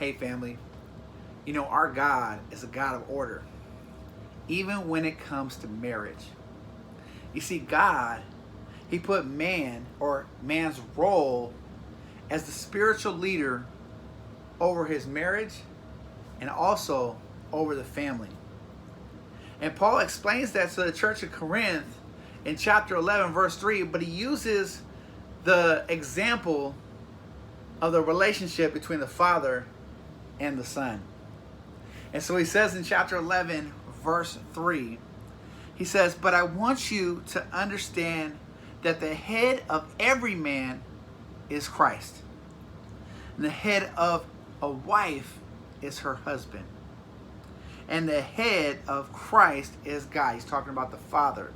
Hey family, you know our God is a God of order, even when it comes to marriage. You see, God, He put man or man's role as the spiritual leader over his marriage and also over the family. And Paul explains that to the church of Corinth in chapter 11, verse 3, but he uses the example of the relationship between the Father and the Son. And so he says in chapter 11, verse 3, he says, but I want you to understand that the head of every man is Christ. And the head of a wife is her husband. And the head of Christ is God. He's talking about the Father.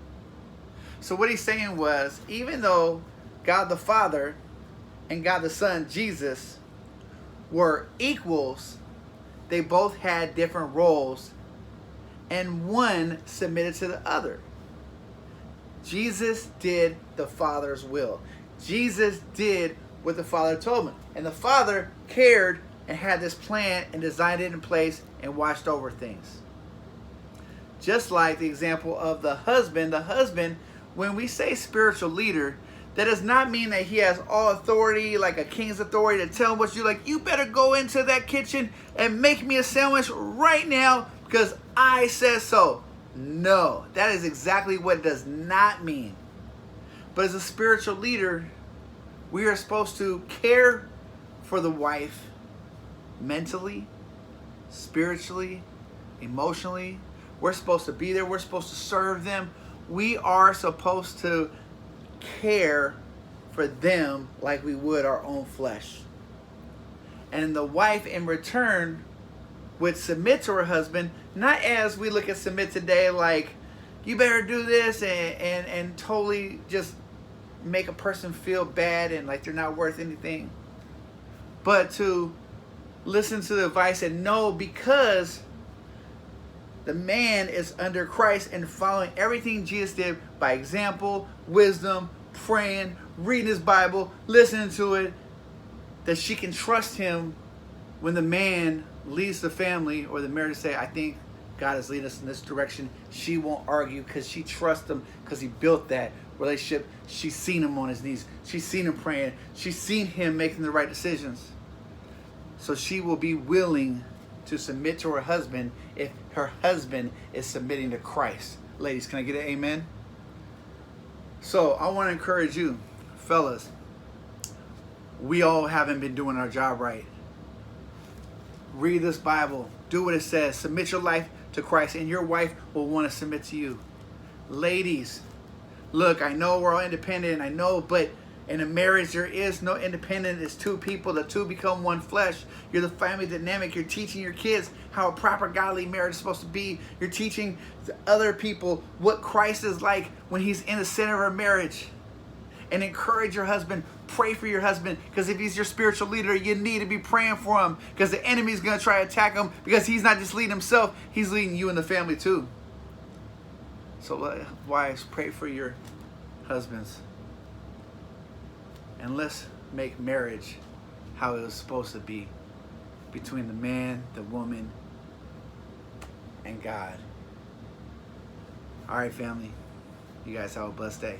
So what he's saying was, even though God the Father and God the Son, Jesus, were equals, they both had different roles, and one submitted to the other. Jesus did the Father's will. Jesus did what the Father told him. And the Father cared and had this plan and designed it in place and watched over things. Just like the example of the husband, when we say spiritual leader, that does not mean that he has all authority, like a king's authority, to tell him what to do. Like, you better go into that kitchen and make me a sandwich right now because I said so. No, that is exactly what it does not mean. But as a spiritual leader, we are supposed to care for the wife mentally, spiritually, emotionally. We're supposed to be there. We're supposed to serve them. We are supposed to care for them like we would our own flesh. And the wife in return would submit to her husband, not as we look at submit today, like you better do this and totally just make a person feel bad and like they're not worth anything, but to listen to the advice and know, because the man is under Christ and following everything Jesus did by example, wisdom, praying, reading his Bible, listening to it, that she can trust him when the man leads the family or the marriage to say, I think God is leading us in this direction. She won't argue because she trusts him because he built that relationship. She's seen him on his knees. She's seen him praying. She's seen him making the right decisions. So she will be willing to submit to her husband if her husband is submitting to Christ. Ladies, can I get an amen? So I want to encourage you, fellas. We all haven't been doing our job right. Read this Bible. Do what it says. Submit your life to Christ, and your wife will want to submit to you. Ladies, look, I know we're all independent. I know, but in a marriage, there is no independent. It's two people. The two become one flesh. You're the family dynamic. You're teaching your kids how a proper godly marriage is supposed to be. You're teaching the other people what Christ is like when he's in the center of a marriage. And encourage your husband. Pray for your husband, because if he's your spiritual leader, you need to be praying for him, because the enemy's going to try to attack him, because he's not just leading himself, he's leading you and the family too. So wives, pray for your husbands. And let's make marriage how it was supposed to be, between the man, the woman, and God. All right, family. You guys have a blessed day.